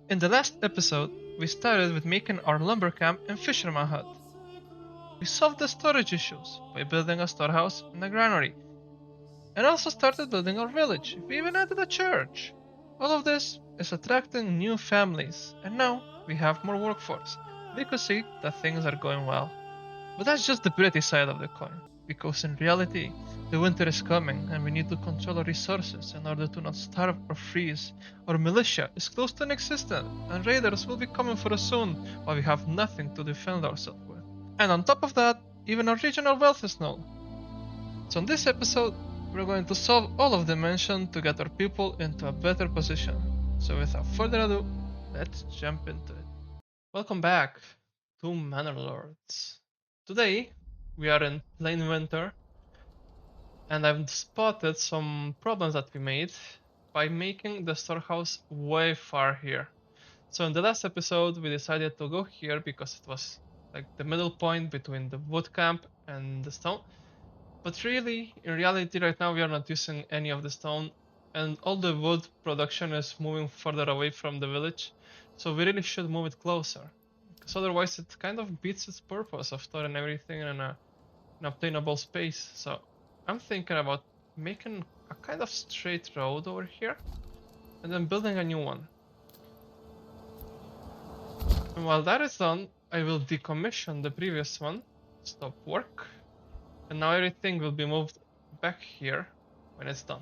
In the last episode, we started with making our lumber camp and fisherman hut. We solved the storage issues by building a storehouse and a granary, and also started building our village. We even added a church. All of this is attracting new families, and now we have more workforce. We could see that things are going well. But that's just the pretty side of the coin, because in reality, the winter is coming and we need to control our resources in order to not starve or freeze. Our militia is close to inexistent, and raiders will be coming for us soon, while we have nothing to defend ourselves with. And on top of that, even our regional wealth is null. So in this episode, we're going to solve all of the mentioned to get our people into a better position. So without further ado, let's jump into it. Welcome back to Manor Lords. Today, we are in plain winter, and I've spotted some problems that we made by making the storehouse way far here. So in the last episode, we decided to go here because it was like the middle point between the wood camp and the stone. But really, in reality, right now we are not using any of the stone, and all the wood production is moving further away from the village. So we really should move it closer, because otherwise it kind of beats its purpose of storing everything in an obtainable space. So I'm thinking about making a kind of straight road over here, and then building a new one. And while that is done, I will decommission the previous one, stop work, and now everything will be moved back here when it's done.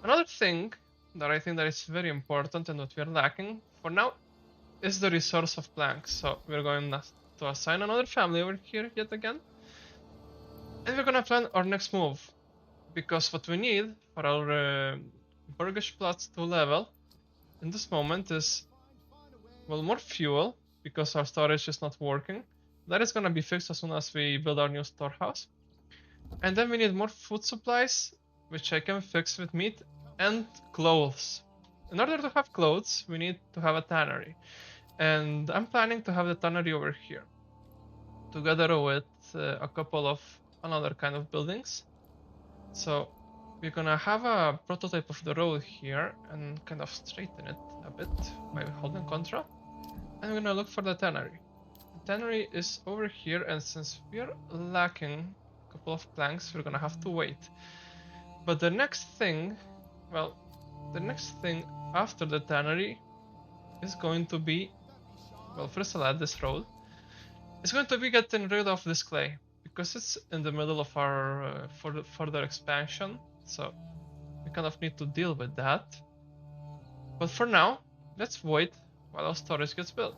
Another thing that I think that is very important and what we are lacking for now is the resource of planks. So we're going to assign another family over here yet again, and we're gonna plan our next move, because what we need for our Burgish to level in this moment is, well, more fuel, because our storage is not working. That is gonna be fixed as soon as we build our new storehouse. And then we need more food supplies, which I can fix with meat, and clothes. In order to have clothes, we need to have a tannery. And I'm planning to have the tannery over here, together with a couple of another kind of buildings. So we're gonna have a prototype of the road here and kind of straighten it a bit by holding Ctrl. And we're gonna look for the tannery. The tannery is over here, and since we are lacking a couple of planks, we're gonna have to wait. But the next thing, well, the next thing after the tannery is going to be, well, first I'll add this road. It's going to be getting rid of this clay, because it's in the middle of our further expansion, so we kind of need to deal with that. But for now, let's wait while our storage gets built.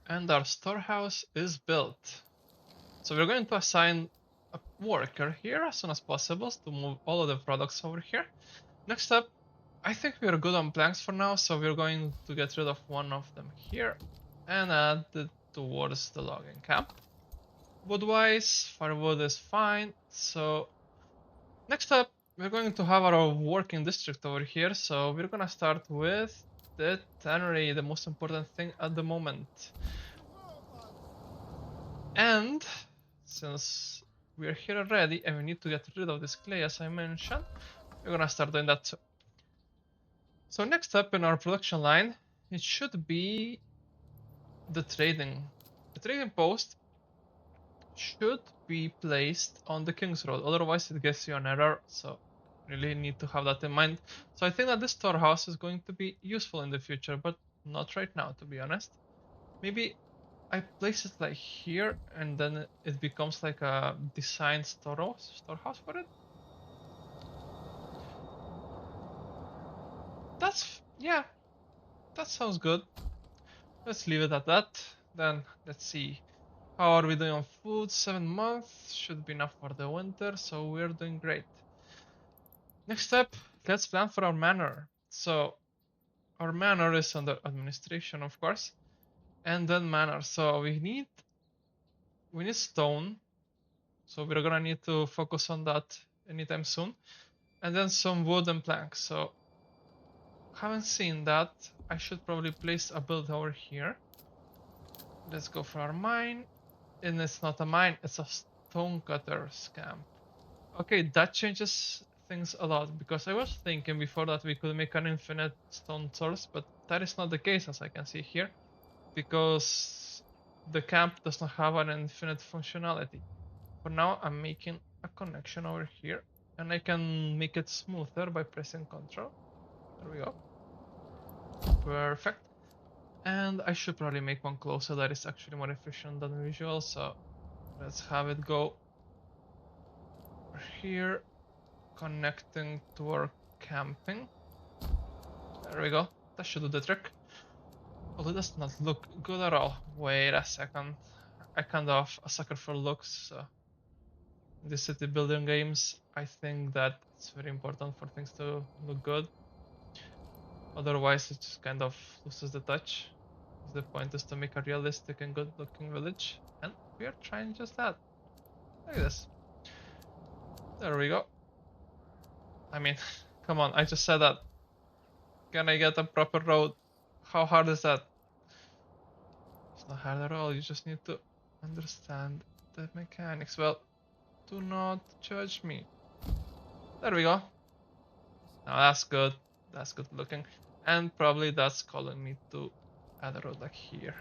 And our storehouse is built. So we're going to assign a worker here as soon as possible to move all of the products over here. Next up, I think we're good on planks for now, so we're going to get rid of one of them here and add it towards the logging camp. Wood-wise, firewood is fine. So next up, we're going to have our working district over here. So we're gonna start with the tannery, the most important thing at the moment. And since we're here already and we need to get rid of this clay, as I mentioned, we're gonna start doing that too. So next up in our production line, it should be the trading. The trading post should be placed on the King's Road, otherwise it gives you an error, so really need to have that in mind. So I think that this storehouse is going to be useful in the future, but not right now, to be honest. Maybe I place it like here, and then it becomes like a designed storehouse for it. Yeah, that sounds good. Let's leave it at that. Then let's see. How are we doing on food? 7 months should be enough for the winter, so we're doing great. Next step, let's plan for our manor. So our manor is under administration, of course, and then manor. So we need stone. So we're gonna need to focus on that anytime soon, and then some wood and planks. So haven't seen that. I should probably place a build over here. Let's go for our mine. And it's not a mine, it's a stonecutter's camp. Okay, that changes things a lot because I was thinking before that we could make an infinite stone source, but that is not the case as I can see here because the camp does not have an infinite functionality. For now, I'm making a connection over here and I can make it smoother by pressing Ctrl. There we go. Perfect. And I should probably make one closer that is actually more efficient than usual, so let's have it go here, connecting to our camping. There we go. That should do the trick. Although it does not look good at all. Wait a second. I kind of a sucker for looks, so in these city building games, I think that it's very important for things to look good. Otherwise, it just kind of loses the touch. The point is to make a realistic and good looking village, and we are trying just that. Like this. There we go. I mean, come on, I just said that. Can I get a proper road? How hard is that? It's not hard at all, you just need to understand the mechanics. Well, do not judge me. There we go. Now that's good. That's good looking. And probably that's calling me to add a road like here.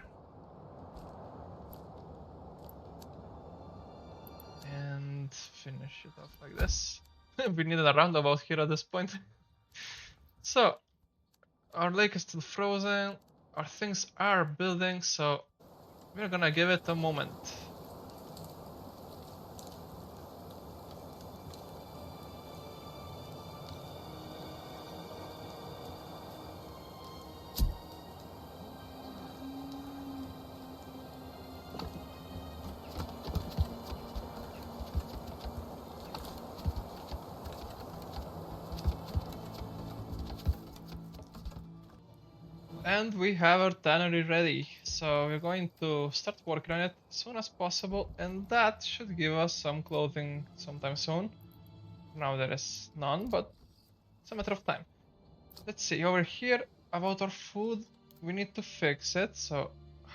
And finish it off like this. We needed a roundabout here at this point. So, our lake is still frozen. Our things are building, so we're gonna give it a moment. And we have our tannery ready, so we're going to start working on it as soon as possible, and that should give us some clothing sometime soon. Now there is none, but it's a matter of time. Let's see, over here, about our food, we need to fix it, so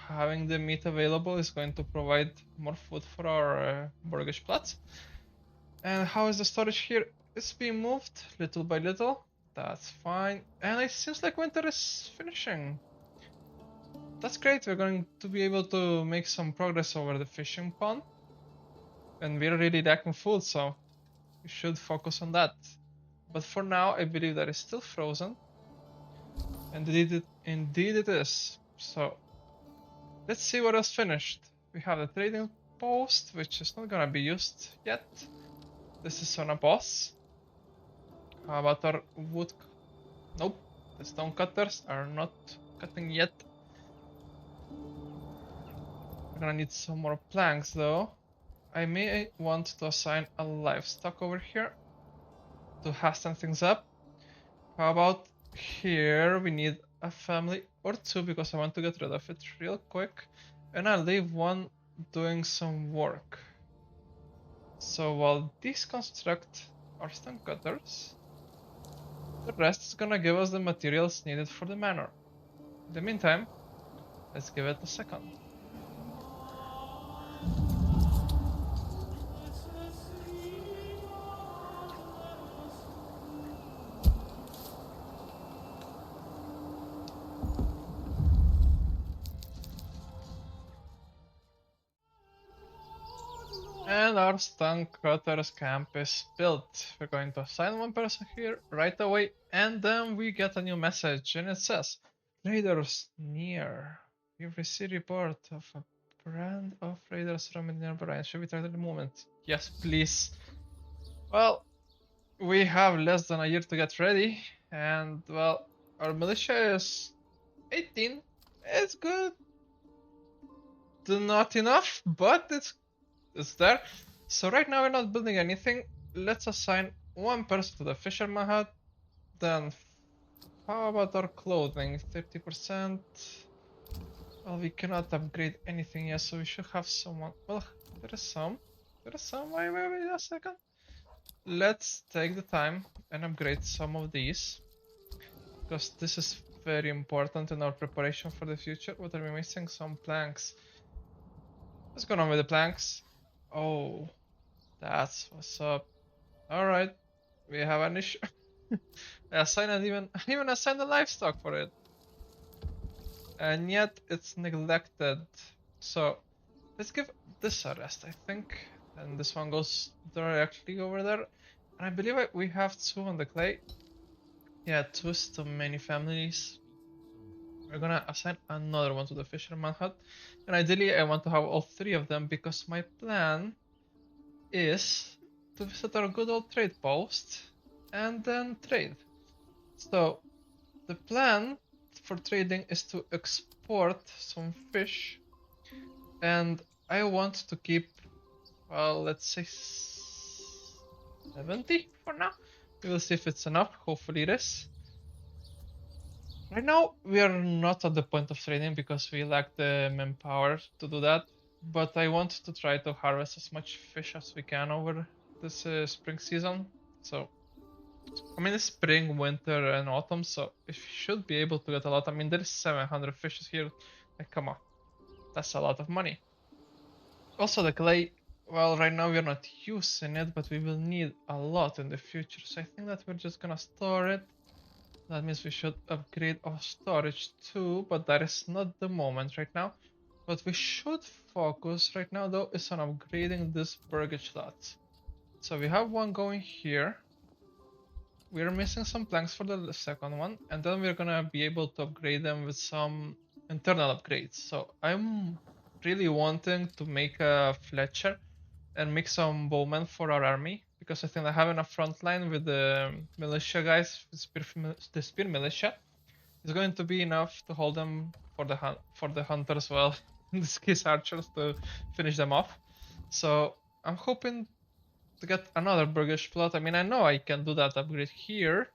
having the meat available is going to provide more food for our Borgish plots. And how is the storage here? It's being moved little by little. That's fine. And it seems like winter is finishing. That's great. We're going to be able to make some progress over the fishing pond. And we're really lacking food, so we should focus on that. But for now, I believe that it's still frozen. And indeed it is. So let's see what else finished. We have the trading post, which is not gonna be used yet. This is on a boss. How about our wood? Nope, the stone cutters are not cutting yet. We're gonna need some more planks though. I may want to assign a livestock over here to hasten things up. How about here? We need a family or two because I want to get rid of it real quick. And I'll leave one doing some work. So while these construct our stone cutters, the rest is gonna give us the materials needed for the manor. In the meantime, let's give it a second. And our stone cutters camp is built. We're going to assign one person here right away, and then we get a new message, and it says, Raiders near. We've received report of a brand of raiders roaming nearby. Should we try the moment? Yes, please. Well, we have less than a year to get ready, and well, Our militia is 18. It's good. Not enough, but it's there. So right now we're not building anything. Let's assign one person to the fisherman hut. Then how about our clothing? 30%. Well, we cannot upgrade anything yet, so we should have someone. Well, there is some. There is some. Wait a second. Let's take the time and upgrade some of these, because this is very important in our preparation for the future. What are we missing? Some planks. What's going on with the planks? Oh, that's what's up. Alright, we have an issue. I assigned even assigned the livestock for it. And yet it's neglected. So let's give this a rest, I think. And this one goes directly over there. And I believe we have 2 on the clay. Yeah, 2 is too many families. We're gonna assign another one to the fisherman hut. And ideally I want to have all 3 of them, because my plan is to visit our good old trade post and then trade. So the plan for trading is to export some fish, and I want to keep, well, let's say 70 for now. We will see if it's enough. Hopefully it is. Right now we are not at the point of trading because we lack the manpower to do that, but I want to try to harvest as much fish as we can over this spring season. So I mean, it's spring, winter, and autumn, so we should be able to get a lot. I mean, there's 700 fishes here. Like, come on, that's a lot of money. Also, the clay, well, right now we're not using it, but we will need a lot in the future. So I think that we're just gonna store it. That means we should upgrade our storage too, but that is not the moment right now. What we should focus right now, though, is on upgrading this burgage lot. So we have one going here. We're missing some planks for the second one, and then we're gonna be able to upgrade them with some internal upgrades. So I'm really wanting to make a Fletcher and make some bowmen for our army, because I think that having a front line with the militia guys, the spear militia, is going to be enough to hold them for the hunters, well, in this case archers, to finish them off. So I'm hoping to get another burgish plot. I mean, I know I can do that upgrade here.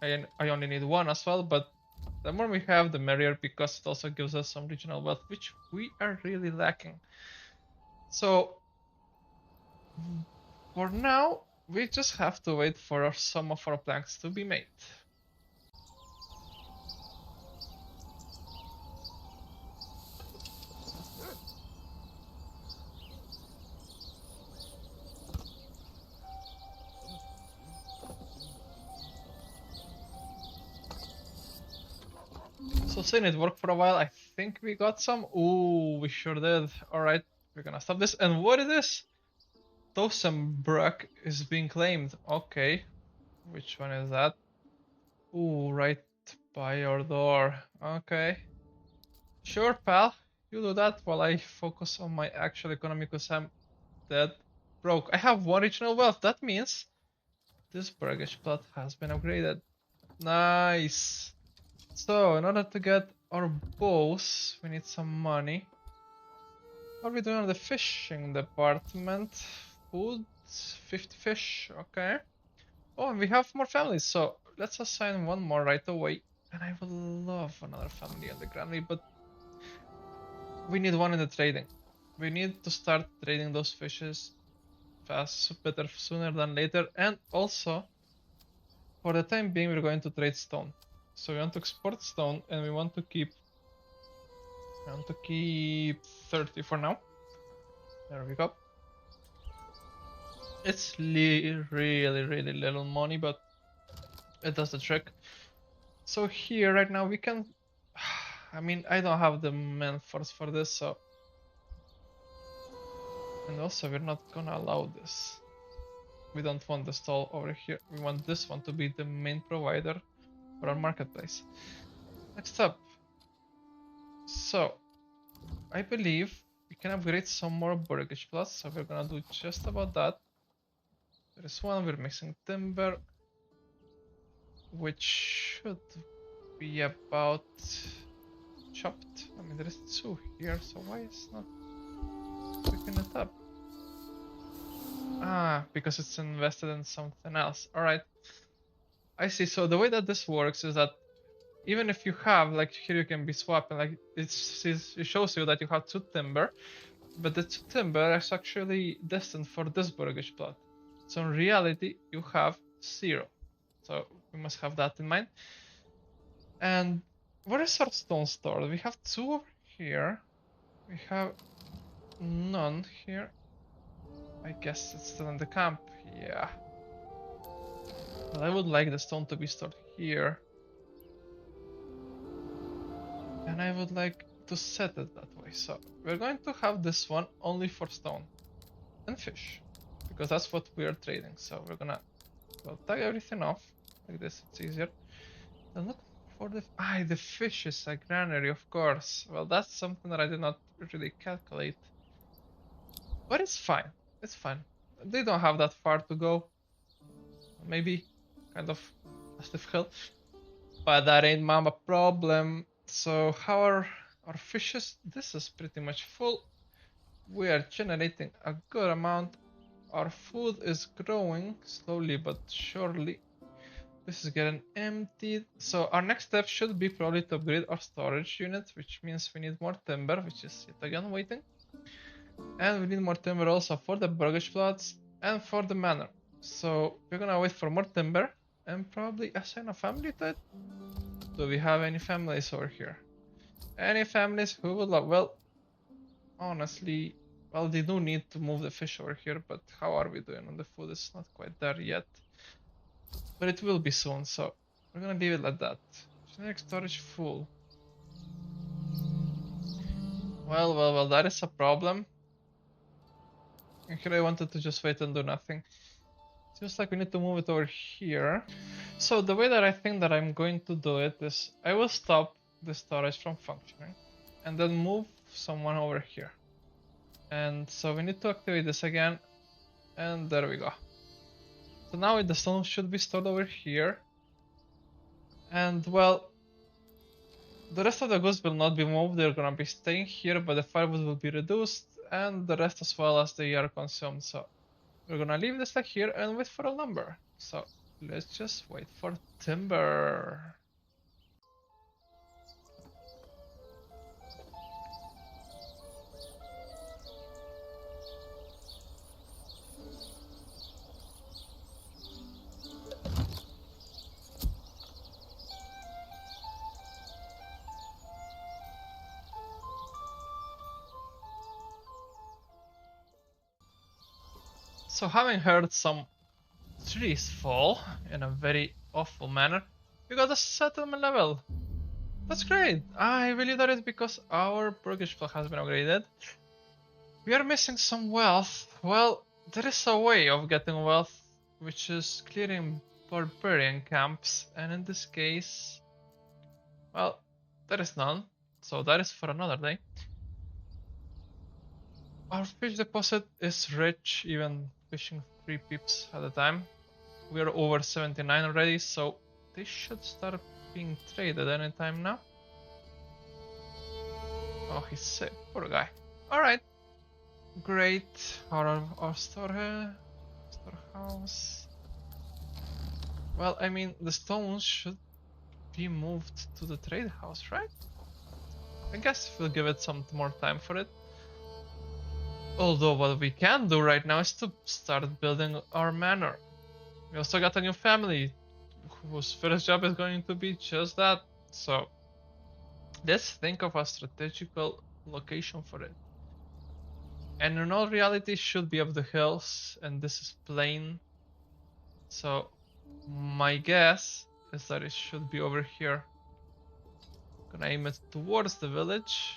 I only need one as well, but the more we have, the merrier, because it also gives us some regional wealth, which we are really lacking. So for now, we just have to wait for some of our planks to be made. So seeing it work for a while, I think we got some. Ooh, we sure did. Alright, we're gonna stop this. And what is this? Tosenbrook is being claimed. Okay, which one is that? Ooh, right by your door. Okay. Sure, pal. You do that while I focus on my actual economy, because I'm dead broke. I have 1 regional wealth. That means this burgish plot has been upgraded. Nice. So, in order to get our bows, we need some money. What are we doing on the fishing department? Food, 50 fish, okay. Oh, and we have more families, so let's assign one more right away. And I would love another family on the granary, but we need one in the trading. We need to start trading those fishes better sooner than later. And also, for the time being, we're going to trade stone. So we want to export stone, and we want to keep 30 for now. There we go. It's really little money, but it does the trick. So here right now we can, I mean, I don't have the man force for this, so, and also we're not gonna allow this. We don't want the stall over here. We want this one to be the main provider for our marketplace. Next up, so I believe we can upgrade some more burgish plots, so we're gonna do just about that. There is one, we're missing timber, which should be about chopped. I mean, there is 2 here, so why is not picking it up? Ah, because it's invested in something else. Alright. I see. So the way that this works is that even if you have, like here you can be swapping, like it shows you that you have 2 timber, but the 2 timber is actually destined for this Burgish plot. So in reality, you have 0. So we must have that in mind. And where is our stone stored? We have 2 over here. We have none here. I guess it's still in the camp. Yeah. But I would like the stone to be stored here. And I would like to set it that way. So we're going to have this one only for stone and fish, because that's what we are trading. So we're gonna, well, tag everything off like this. It's easier. Then look for the fish is a granary, of course. Well, that's something that I did not really calculate, but it's fine. It's fine. They don't have that far to go. Maybe kind of a stiff hill, but that ain't mama problem. So how are our fishes? This is pretty much full. We are generating a good amount. Our food is growing slowly but surely. This is getting emptied. So our next step should be probably to upgrade our storage unit, which means we need more timber, which is yet again waiting. And we need more timber also for the burgage plots and for the manor. So we're gonna wait for more timber and probably assign a family to it. Do we have any families over here? Any families who would love? Well, honestly, well, they do need to move the fish over here, but how are we doing on the food? It's not quite there yet. But it will be soon, so we're gonna leave it like that. Generic storage full. Well, that is a problem. And here I wanted to just wait and do nothing. Seems like we need to move it over here. So the way that I think that I'm going to do it is I will stop the storage from functioning and then move someone over here. And so we need to activate this again, and there we go. So now the stone should be stored over here. And well, the rest of the goods will not be moved, they're gonna be staying here, but the firewood will be reduced, and the rest as well as they are consumed. So we're gonna leave this like here and wait for a lumber. So let's just wait for timber. So having heard some trees fall in a very awful manner, we got a settlement level. That's great. I believe that is because our Burgish plot has been upgraded. We are missing some wealth. Well, there is a way of getting wealth, which is clearing barbarian camps, and in this case, well, there is none, so that is for another day. Our fish deposit is rich, even fishing 3 pips at a time. We are over 79 already, so they should start being traded anytime now. Oh, he's sick, poor guy. Alright, great. Our storehouse. Well, I mean, the stones should be moved to the trade house, right? I guess we'll give it some more time for it. Although what we can do right now is to start building our manor. We also got a new family whose first job is going to be just that. So let's think of a strategical location for it. And in all reality, it should be up the hills, and this is plain. So my guess is that it should be over here. Gonna aim it towards the village.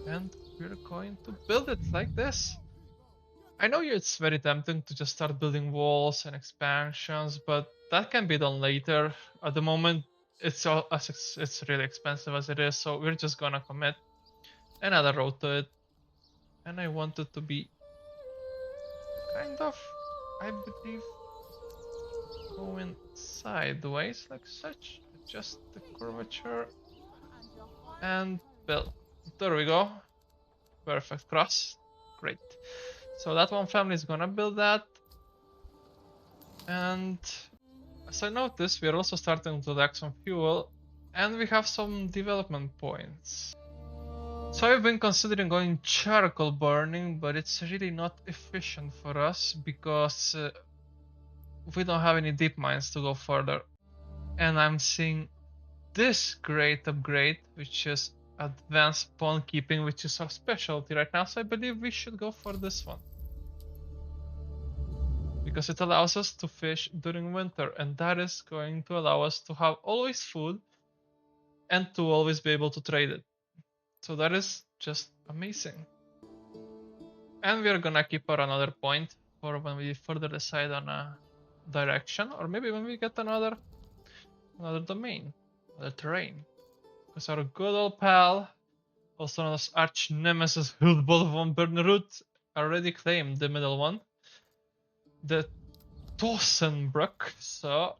And we're going to build it like this. I know it's very tempting to just start building walls and expansions, but that can be done later. At the moment, it's really expensive as it is, so we're just gonna commit another road to it. And I want it to be kind of, I believe, going sideways like such. just the curvature and build. There we go. Perfect cross. Great. So that one family is gonna build that. And as I noticed, we are also starting to lack some fuel and we have some development points. So I've been considering going charcoal burning, but it's really not efficient for us because we don't have any deep mines to go further. And I'm seeing this great upgrade, which is advanced pawn keeping, which is our specialty right now. So I believe we should go for this one, because it allows us to fish during winter, and that is going to allow us to have always food and to always be able to trade it. So that is just amazing. And we're gonna keep our another point for when we further decide on a direction, or maybe when we get another domain, another terrain. Because our good old pal, also known as arch nemesis Hildbolf von Bernrud, already claimed the middle one, the Tossenbrook. So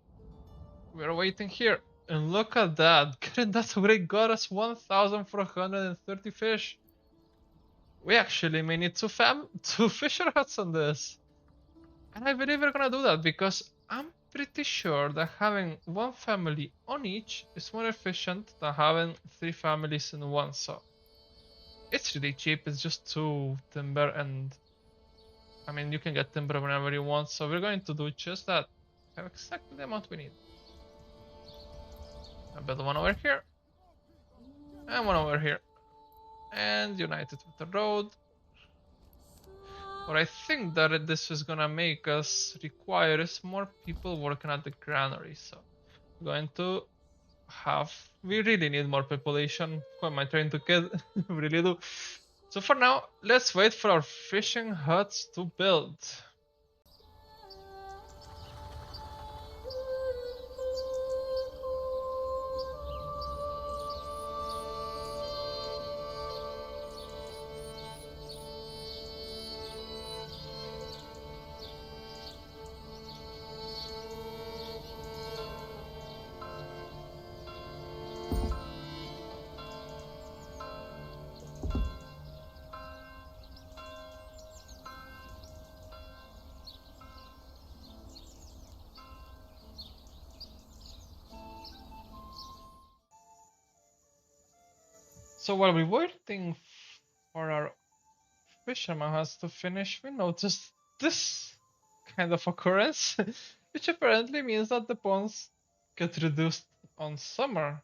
we're waiting here. And look at that, getting that upgrade got us 1,430 fish. We actually may need two fisher huts on this. And I believe we're gonna do that because I'm pretty sure that having one family on each is more efficient than having 3 families in one. So it's really cheap, it's just 2 timber, and I mean you can get timber whenever you want, so we're going to do just that. Have exactly the amount we need. I build one over here and one over here and unite it with the road. What I think that this is gonna make us require is more people working at the granary. So we're going to have, we really need more population. Who am I trying to kid? We really do. So for now, let's wait for our fishing huts to build. So while we're waiting for our fisherman has to finish, we noticed this kind of occurrence, which apparently means that the pawns get reduced on summer.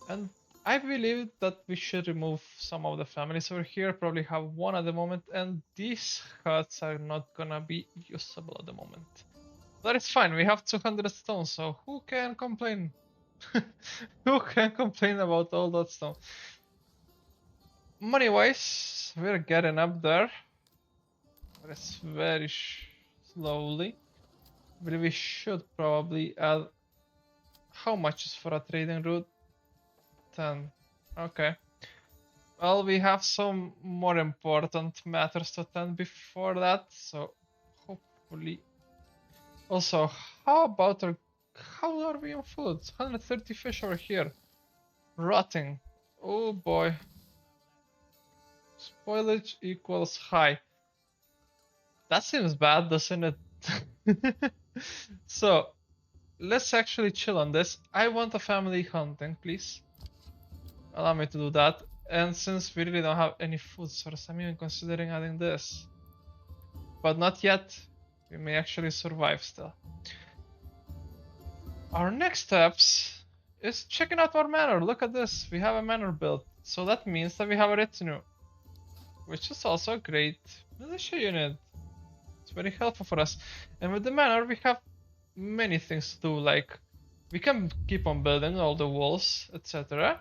And I believe that we should remove some of the families over here, probably have one at the moment, and these huts are not gonna be usable at the moment. That is fine, we have 200 stone, so who can complain? Who can complain about all that stone? Money wise, we're getting up there, but it's very slowly. I believe we should probably add. How much is for a trading route? 10. Okay. Well, we have some more important matters to attend before that, so hopefully. Also, how about our. How are we on food? 130 fish over here. Rotting. Oh boy. Spoilage equals high. That seems bad, doesn't it? So, let's actually chill on this. I want a family hunting, please. Allow me to do that. And since we really don't have any food source, I'm even considering adding this. But not yet. We may actually survive still. Our next steps is checking out our manor. Look at this. We have a manor built. So that means that we have a retinue, which is also a great militia unit. It's very helpful for us. And with the manor, we have many things to do, like we can keep on building all the walls, etc.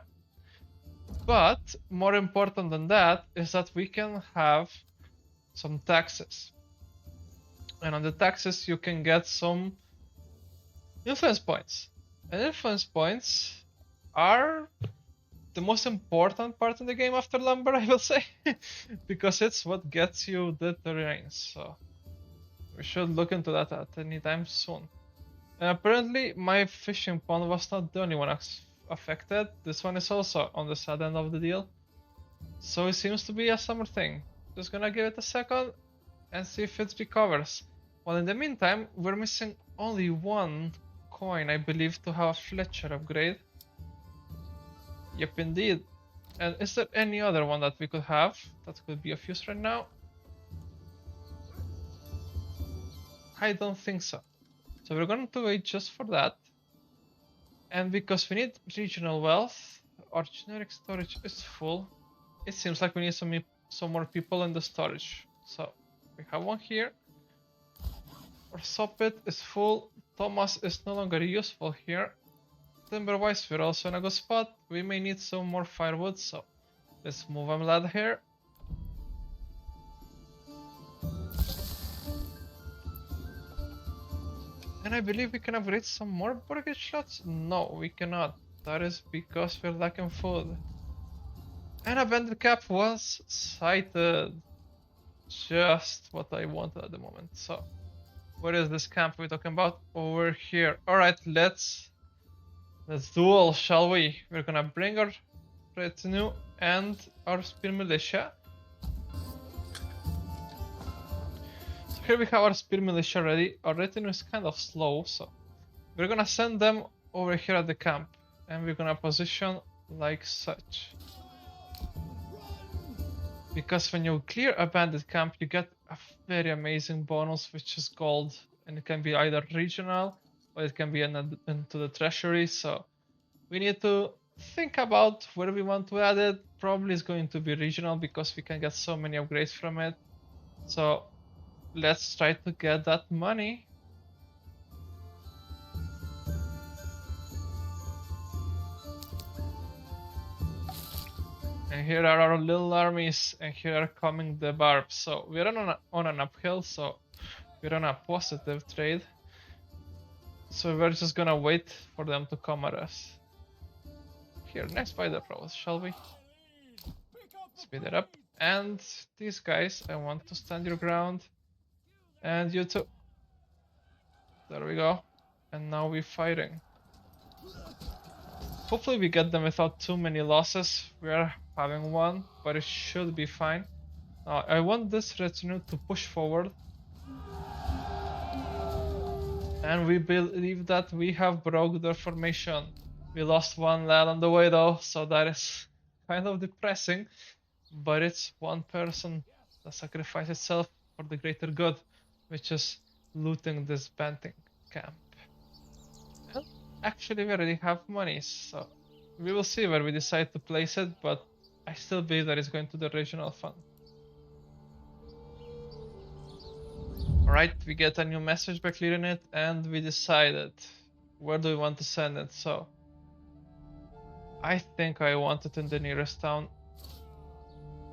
But more important than that is that we can have some taxes. And on the taxes, you can get some influence points. And influence points are the most important part in the game after lumber, I will say, because it's what gets you the terrains. So we should look into that at any time soon. And apparently my fishing pond was not the only one affected. This one is also on the south end of the deal. So it seems to be a summer thing. Just gonna give it a second and see if it recovers. Well, in the meantime, we're missing only one coin, I believe, to have a Fletcher upgrade. Yep, indeed. And is there any other one that we could have that could be of use right now? I don't think so. So we're going to wait just for that. And because we need regional wealth, our generic storage is full. It seems like we need some more people in the storage. So we have one here. Our soppit is full. Thomas is no longer useful here. Timber-wise, we're also in a good spot. We may need some more firewood, so let's move a lad here. And I believe we can upgrade some more mortgage slots? No, we cannot. That is because we're lacking food. And a bandit cap was sighted. Just what I wanted at the moment. So, where is this camp we're talking about? Over here. Alright, let's duel, shall we? We're gonna bring our retinue and our spear militia. So here we have our spear militia ready. Our retinue is kind of slow, so we're gonna send them over here at the camp. And we're gonna position like such. Because when you clear a bandit camp, you get a very amazing bonus, which is gold. And it can be either regional, or it can be into the treasury. So we need to think about where we want to add it. Probably it's going to be regional, because we can get so many upgrades from it. So let's try to get that money. And here are our little armies, and here are coming the barbs. So we're on an uphill, so we're on a positive trade. So we're just gonna wait for them to come at us. Here, next by the pros, shall we? Speed it up. And these guys, I want to stand your ground. And you too. There we go. And now we're fighting. Hopefully we get them without too many losses. We are having one, but it should be fine. I want this retinue to push forward. And we believe that we have broke their formation. We lost one lad on the way though, so that is kind of depressing. But it's one person that sacrificed itself for the greater good, which is looting this bandit camp. And actually we already have money, so we will see where we decide to place it, but I still believe that it's going to the regional fund. Alright, we get a new message by clearing it, and we decided where do we want to send it. So I think I want it in the nearest town.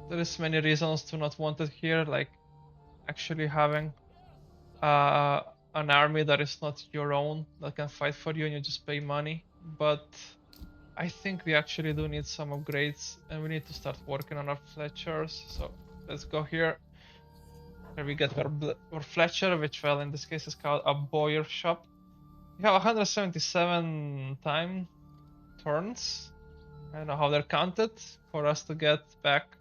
There is many reasons to not want it here, like actually having an army that is not your own, that can fight for you and you just pay money. But I think we actually do need some upgrades, and we need to start working on our Fletchers. So let's go here. Here we get our Fletcher, which, well, in this case is called a Boyer shop. We have 177 turns. I don't know how they're counted for us to get back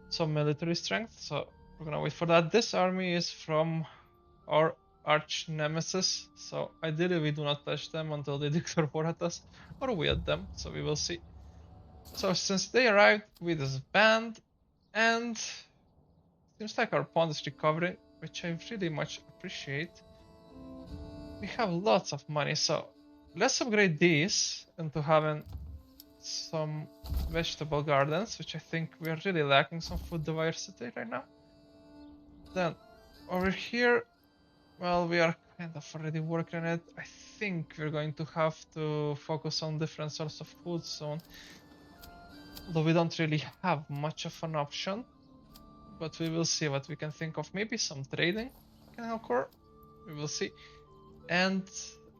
some military strength. So we're gonna wait for that. This army is from our arch nemesis, so ideally we do not touch them until they declare war at us, or we at them, so we will see. So since they arrived, we disband, and seems like our pond is recovering, which I really much appreciate. We have lots of money, so let's upgrade these into having some vegetable gardens, which I think we are really lacking some food diversity right now. Then over here, well, we are kind of already working on it. I think we're going to have to focus on different sorts of food soon. Though we don't really have much of an option. But we will see what we can think of. Maybe some trading can occur. We will see. And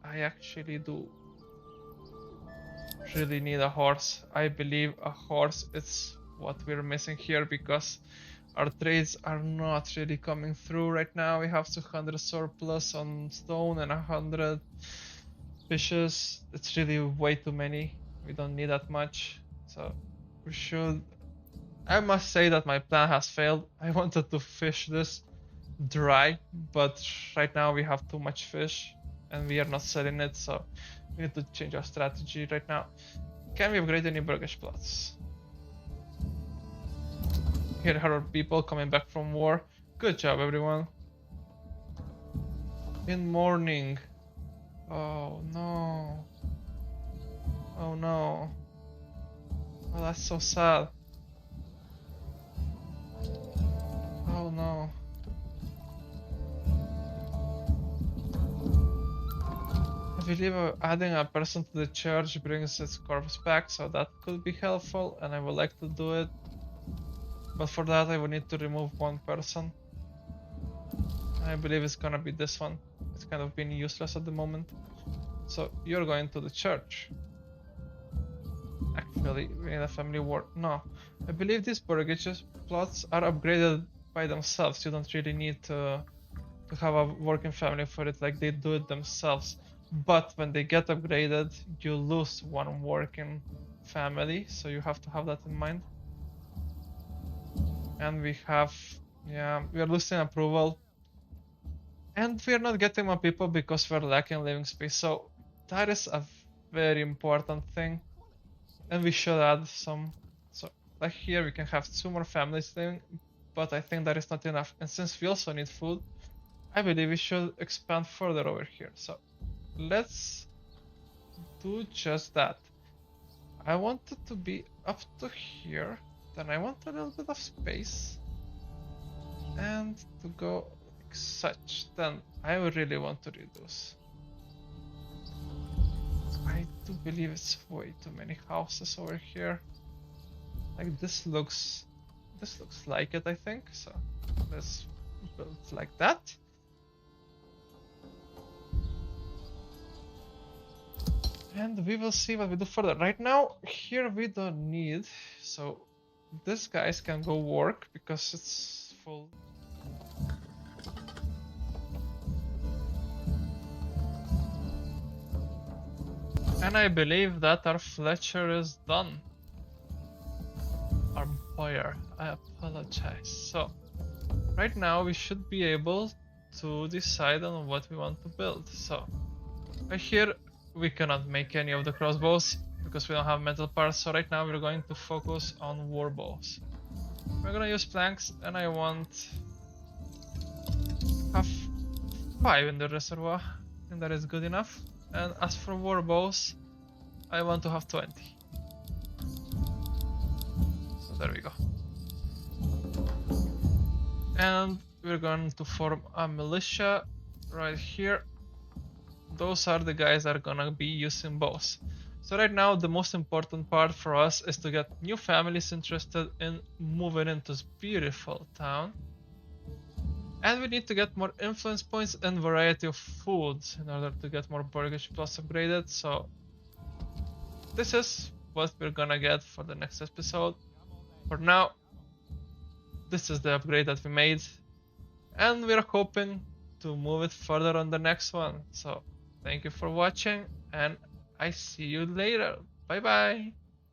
I actually do really need a horse. I believe a horse is what we're missing here, because Our trades are not really coming through right now. We have 200 surplus on stone and 100 fishes. It's really way too many. We don't need that much. So we should... I must say that my plan has failed. I wanted to fish this dry, but right now we have too much fish and we are not selling it, so we need to change our strategy right now. Can we upgrade any burgish plots? Here are people coming back from war. Good job, everyone. In morning. Oh no. Oh no. Oh, that's so sad. Oh no. I believe adding a person to the church brings its corpse back, so that could be helpful, and I would like to do it. But for that I would need to remove one person. I believe it's gonna be this one. It's kind of being useless at the moment. So you're going to the church. Actually, we need a family war. No, I believe these burgage plots are upgraded by themselves. You don't really need to have a working family for it, like they do it themselves. But when they get upgraded, you lose one working family, so you have to have that in mind. And we have, yeah, we are losing approval. And we are not getting more people because we're lacking living space. So that is a very important thing. And we should add some. So like here we can have 2 more families living, but I think that is not enough. And since we also need food, I believe we should expand further over here. So let's do just that. I want it to be up to here. Then I want a little bit of space. And to go like such. Then I really want to reduce. I do believe it's way too many houses over here. Like this looks like it, I think. So let's build like that. And we will see what we do further. Right now, here we don't need, so these guys can go work because it's full. And I believe that our Fletcher is done. Our buyer, I apologize. So, right now we should be able to decide on what we want to build. So, right here we cannot make any of the crossbows because we don't have metal parts. So right now we're going to focus on war bows. We're gonna use planks, and I want have 5 in the reservoir. I think that is good enough. And as for war bows, I want to have 20. So there we go. And we're going to form a militia right here. Those are the guys that are gonna be using bows. So right now the most important part for us is to get new families interested in moving into this beautiful town. And we need to get more influence points and variety of foods in order to get more burgage plus upgraded. So this is what we're gonna get for the next episode. For now, this is the upgrade that we made, and we're hoping to move it further on the next one. So thank you for watching, and I see you later. Bye bye.